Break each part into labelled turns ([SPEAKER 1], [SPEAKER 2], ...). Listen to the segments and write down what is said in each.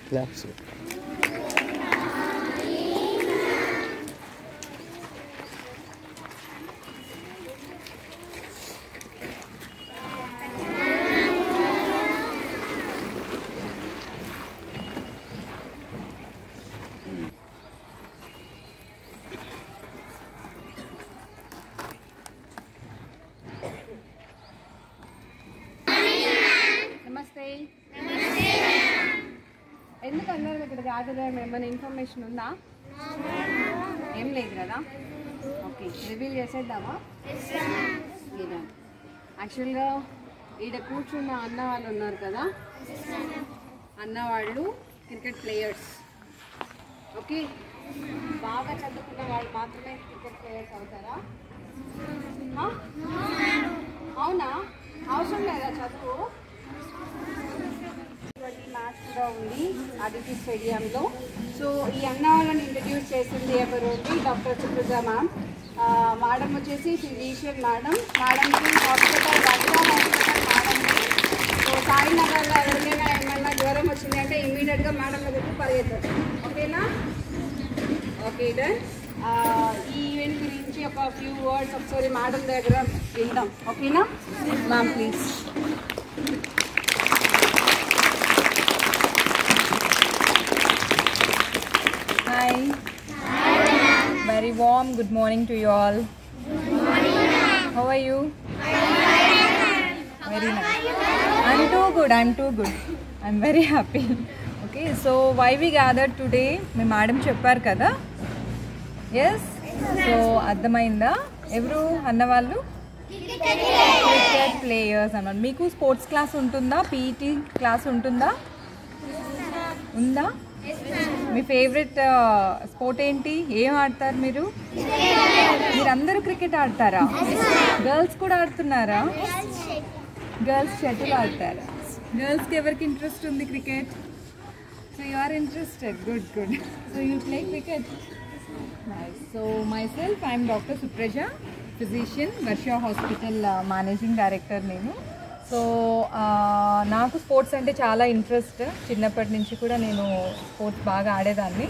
[SPEAKER 1] Claps.
[SPEAKER 2] నమస్తే. ఎందుకు అందరం ఇక్కడ గ్యాదర్ అయ్యాము? ఏమైనా ఇన్ఫర్మేషన్ ఉందా? ఏం లేదు కదా. ఓకే, రివీల్ చేసేద్దామా? యాక్చువల్గా ఈడ కూర్చున్న అన్న వాళ్ళు ఉన్నారు కదా, అన్న వాళ్ళు క్రికెట్ ప్లేయర్స్. ఓకే, బాగా చదువుకున్న వాళ్ళు మాత్రమే క్రికెట్ ప్లేయర్స్ అవుతారా? అవునా? అవసరం లేదా చదువు? మ్యాచ్ కూడా ఉంది ఆదిత్య స్టేడియంలో. సో ఈ అన్న వాళ్ళని ఇంట్రడ్యూస్ చేసింది ఎవరు? Doctor Supraja ma'am. మేడం వచ్చేసి ఫిజిషియన్ మేడంకి హాస్పిటల్ వర్షా హాస్పిటల్ మేడంకి. సో సాయినగర్లో ఎవరికైనా ఏమైనా జ్వరం వచ్చింది అంటే ఇమ్మీడియట్గా మేడం దగ్గరికి పరిగెత్తారు. ఓకేనా? Okay done. ఈ ఈవెంట్ గురించి ఒక ఫ్యూ వర్డ్స్ ఒకసారి మేడం దగ్గర విందాం. ఓకేనా ma'am? Please.
[SPEAKER 3] Hi. Very warm good morning to you all. Good morning. How are you? Very nice. I'm too good. I'm very happy. Okay, so why we gathered today? My madam చెప్పారు కదా. Yes. So అర్థమైందా? ఎవరు అన్నవాళ్ళు? Cricket players అన్నమాట. మీకు sports class ఉంటుందా? PET class ఉంటుందా? ఉందా? మీ ఫేవరెట్ స్పోర్ట్ ఏంటి? ఏం ఆడతారు మీరు? మీరందరూ క్రికెట్ ఆడతారా? గర్ల్స్ కూడా ఆడుతున్నారా? గర్ల్స్ షటిల్ ఆడతారా? గర్ల్స్కి ఎవరికి ఇంట్రెస్ట్ ఉంది cricket? So you are interested. Good. So you play cricket. Nice. So myself I'm doctor Supraja, physician, Varsha hospital managing director నేను. సో నాకు స్పోర్ట్స్ అంటే చాలా ఇంట్రెస్ట్. చిన్నప్పటి నుంచి కూడా నేను స్పోర్ట్స్ బాగా ఆడేదాన్ని.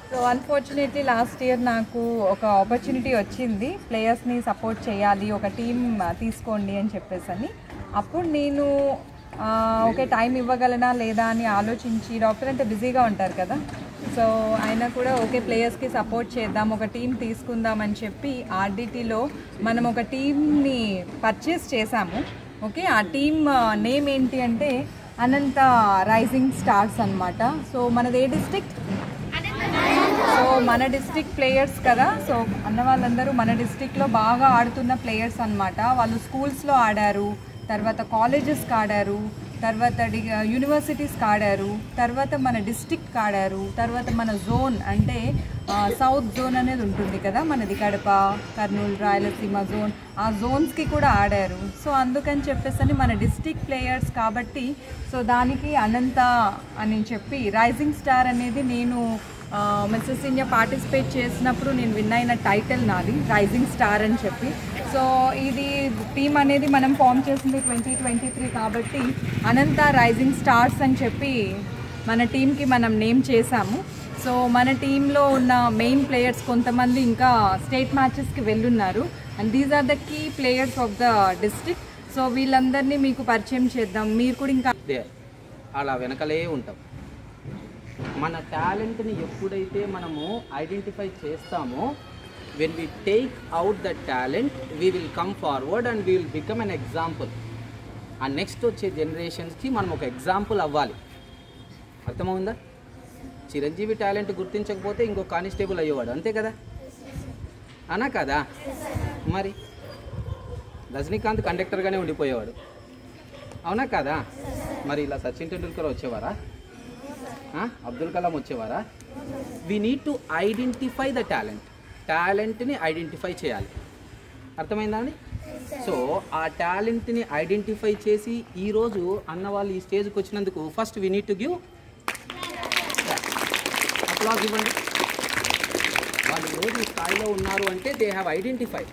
[SPEAKER 3] సో అన్ఫార్చునేట్లీ లాస్ట్ ఇయర్ నాకు ఒక ఆపర్చునిటీ వచ్చింది, ప్లేయర్స్ని సపోర్ట్ చేయాలి, ఒక టీం తీసుకోండి అని చెప్పేసి. అప్పుడు నేను ఓకే టైం ఇవ్వగలనా లేదా అని ఆలోచించి, డాక్టర్ అంటే బిజీగా ఉంటారు కదా, సో అయినా కూడా ఓకే ప్లేయర్స్కి సపోర్ట్ చేద్దాం, ఒక టీం తీసుకుందామని చెప్పి ఆర్డిటీలో మనం ఒక టీంని పర్చేస్ చేశాము. ఓకే, ఆ టీమ్ నేమ్ ఏంటి అంటే అనంత రైజింగ్ స్టార్స్ అనమాట. సో మనది ఏ డిస్ట్రిక్ట్? సో మన డిస్ట్రిక్ట్ ప్లేయర్స్ కదా. సో అన్న వాళ్ళందరూ మన డిస్ట్రిక్ట్లో బాగా ఆడుతున్న ప్లేయర్స్ అనమాట. వాళ్ళు స్కూల్స్లో ఆడారు, తర్వాత కాలేజెస్కి ఆడారు, తర్వాత యూనివర్సిటీస్కి ఆడారు, తర్వాత మన డిస్ట్రిక్ట్కి ఆడారు, తర్వాత మన జోన్ అంటే సౌత్ జోన్ అనేది ఉంటుంది కదా మనది, కడప, కర్నూలు, రాయలసీమ జోన్, ఆ జోన్స్కి కూడా ఆడారు. సో అందుకని చెప్పేసి మన డిస్ట్రిక్ట్ ప్లేయర్స్ కాబట్టి సో దానికి అనంత అని చెప్పి రైజింగ్ స్టార్ అనేది నేను మిస్సెస్ ఇండియా పార్టిసిపేట్ చేసినప్పుడు నేను విన్ అయిన టైటిల్ నాది, రైజింగ్ స్టార్ అని చెప్పి. సో ఇది టీమ్ అనేది మనం ఫామ్ చేసింది 2023 కాబట్టి అనంత రైజింగ్ స్టార్స్ అని చెప్పి మన టీంకి మనం నేమ్ చేశాము. సో మన టీంలో ఉన్న మెయిన్ ప్లేయర్స్ కొంతమంది ఇంకా స్టేట్ మ్యాచెస్కి వెళ్ళున్నారు, and these are the key players of the district. So వీళ్ళందరినీ మీకు పరిచయం చేద్దాం. మీరు కూడా ఇంకా
[SPEAKER 1] అలా వెనకలే ఉంటాం. మన టాలెంట్ని ఎప్పుడైతే మనము ఐడెంటిఫై చేస్తామో, when we take out that talent, we will come forward and we will become an example. ఆ నెక్స్ట్ వచ్చే జనరేషన్స్కి మనం ఒక ఎగ్జాంపుల్ అవ్వాలి. అర్థమవుందా? చిరంజీవి టాలెంట్ గుర్తించకపోతే ఇంకో కానిస్టేబుల్ అయ్యేవాడు, అంతే కదా, అనా కదా? మరి రజనీకాంత్ కండక్టర్గానే ఉండిపోయేవాడు, అవునా కాదా? మరి ఇలా సచిన్ టెండూల్కర్ వచ్చేవారా? అబ్దుల్ కలాం వచ్చేవారా? We need to identify the టాలెంట్ని ఐడెంటిఫై చేయాలి. అర్థమైందా అండి? సో ఆ టాలెంట్ని ఐడెంటిఫై చేసి ఈరోజు అన్న వాళ్ళు ఈ స్టేజ్కి వచ్చినందుకు first we need to give applause ఇవ్వండి. వాళ్ళు ఈరోజు ఈ స్థాయిలో ఉన్నారు అంటే దే హ్యావ్ ఐడెంటిఫైడ్.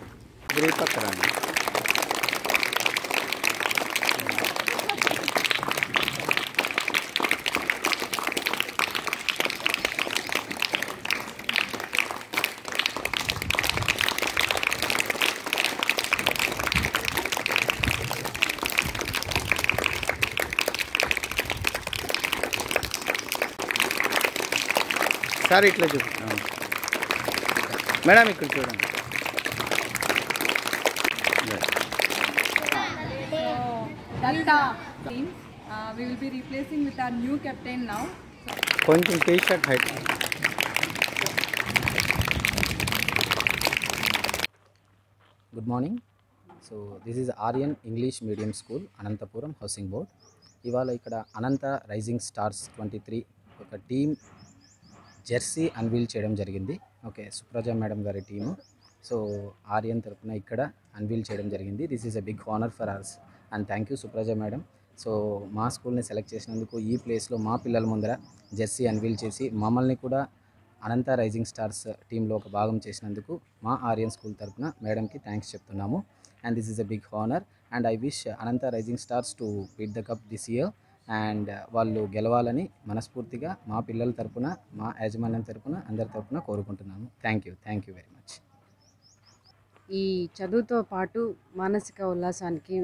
[SPEAKER 4] సార్ ఇట్లా చూపిస్తాం మేడం, ఇక్కడ చూడండి.
[SPEAKER 3] We will be replacing with our new captain now.
[SPEAKER 4] కొంచెం T shirt height.
[SPEAKER 1] Good morning. So this is Aryan English medium school, Anantapuram housing board. ఇవాళ ఇక్కడ అనంత రైజింగ్ స్టార్స్ 23 ఒక టీమ్ జెర్సీ అన్వీల్ చేయడం జరిగింది. ఓకే, సుప్రజ మేడం గారి టీము. సో ఆర్యన్ తరఫున ఇక్కడ unveil చేయడం జరిగింది. This is a big honour for us and thank you Supraja madam. So మా స్కూల్ని సెలెక్ట్ చేసినందుకు, ఈ ప్లేస్లో మా పిల్లల ముందర జెర్సీ అన్వీల్ చేసి మమ్మల్ని కూడా అనంత రైజింగ్ స్టార్స్ టీంలో ఒక భాగం చేసినందుకు మా ఆర్యన్ స్కూల్ తరఫున మేడంకి థ్యాంక్స్ చెప్తున్నాము. And this is a big honour and I wish Ananta rising stars to beat the cup this year and వాళ్ళు గెలవాలని మనస్ఫూర్తిగా మా పిల్లల తరపున, మా యాజమాన్యం తరపున, అందరి తరపున కోరుకుంటున్నాను. Thank you very much.
[SPEAKER 5] ఈ చదువుతో పాటు మానసిక ఉల్లాసానికి,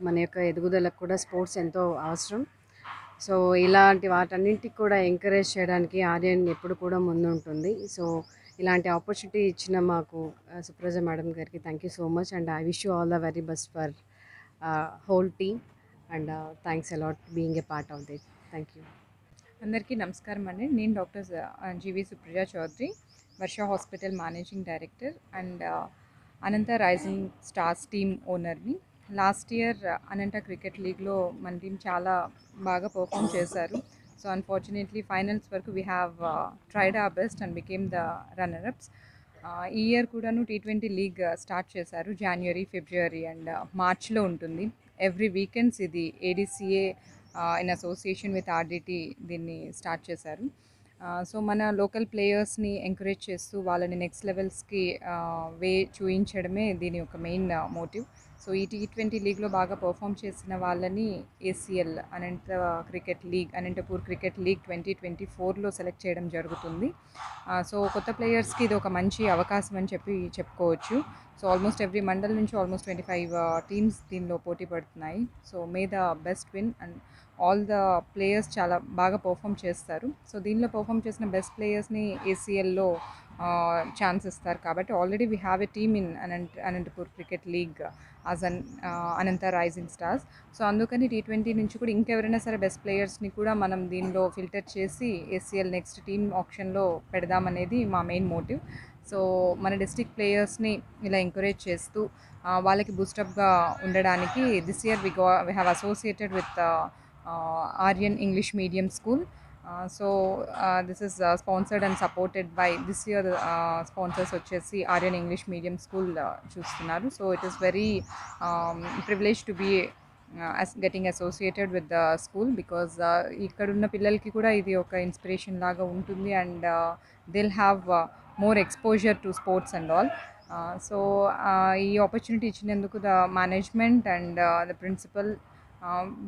[SPEAKER 5] మన యొక్క ఎదుగుదలకు కూడా స్పోర్ట్స్ ఎంతో అవసరం. సో ఇలాంటి వాటన్నింటికి కూడా ఎంకరేజ్ చేయడానికి ఆర్యన్ ఎప్పుడు కూడా ముందుంటుంది. సో ఇలాంటి ఆపర్చునిటీ ఇచ్చిన మాకు సుప్రజ మేడం గారికి thank you so much and I wish you all the very best for whole team and thanks a lot being a part of it. Thank you.
[SPEAKER 3] అందరికీ నమస్కారం అండి. నేను doctor GV Supraja Chowdary, Varsha hospital managing director and Anantha rising stars team ఓనర్ని. Last year Anantha cricket లీగ్లో మన team చాలా బాగా perform చేశారు. సో అన్ఫార్చునేట్లీ ఫైనల్స్ వరకు we have tried our best and became the runner-apps. ఈ ఇయర్ కూడాను T20 లీగ్ స్టార్ట్ చేశారు. జనవరి, ఫిబ్రవరి అండ్ మార్చ్లో ఉంటుంది. ఎవ్రీ వీకెండ్స్ ఇది ADCA in association with RDT దీన్ని స్టార్ట్ చేశారు. సో మన లోకల్ ప్లేయర్స్ని ఎంకరేజ్ చేస్తూ వాళ్ళని నెక్స్ట్ లెవెల్స్కి వే చూయించడమే దీని యొక్క మెయిన్ మోటివ్. సో ఈ T20 లీగ్లో బాగా పర్ఫామ్ చేసిన వాళ్ళని ACL అనంతపూర్ క్రికెట్ లీగ్ 2024లో సెలెక్ట్ చేయడం జరుగుతుంది. సో కొత్త ప్లేయర్స్కి ఇది ఒక మంచి అవకాశం అని చెప్పుకోవచ్చు. సో ఆల్మోస్ట్ ఎవ్రీ మండల్ నుంచి ఆల్మోస్ట్ 25 టీమ్స్ దీనిలో పోటీ పడుతున్నాయి. So may the best win and all the players చాలా బాగా పర్ఫామ్ చేస్తారు. సో దీనిలో పర్ఫామ్ చేసిన బెస్ట్ ప్లేయర్స్ని ACLలో ఛాన్స్ ఇస్తారు. కాబట్టి already we have a team in Anantapur cricket league as Ananta rising stars. So అందుకని T20 నుంచి కూడా ఇంకెవరైనా సరే బెస్ట్ ప్లేయర్స్ని కూడా మనం దీనిలో ఫిల్టర్ చేసి ACL నెక్స్ట్ టీమ్ ఆప్షన్లో పెడదామనేది మా మెయిన్ మోటివ్. సో మన డిస్ట్రిక్ట్ ప్లేయర్స్ని ఇలా ఎంకరేజ్ చేస్తూ వాళ్ళకి బూస్టప్గా ఉండడానికి this year we have associated with Aryan English Medium School. This is sponsored and supported by this year sponsors వచ్చేసి Aryan English Medium School చూస్తున్నారు. So it is very privileged to be getting associated with the school because ఇక్కడున్న పిల్లలకి కూడా ఇది ఒక inspiration లాగా ఉంటుంది and they'll have more exposure to sports and all. ఈ ఆపర్చునిటీ ఇచ్చినందుకు the management and the principal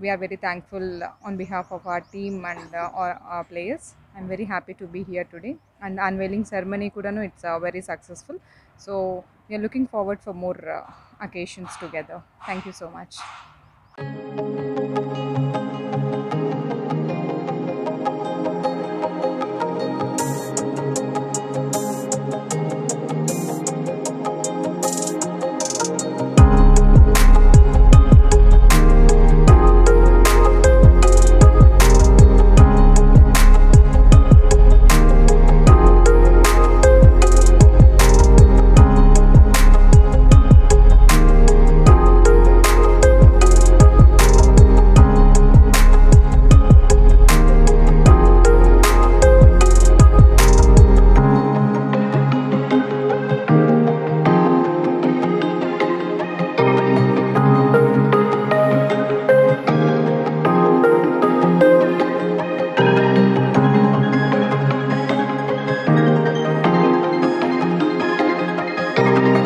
[SPEAKER 3] we are very thankful on behalf of our team and our players. I'm very happy to be here today and unveiling ceremony kudanu it's very successful. So we are looking forward for more occasions together. Thank you so much. you.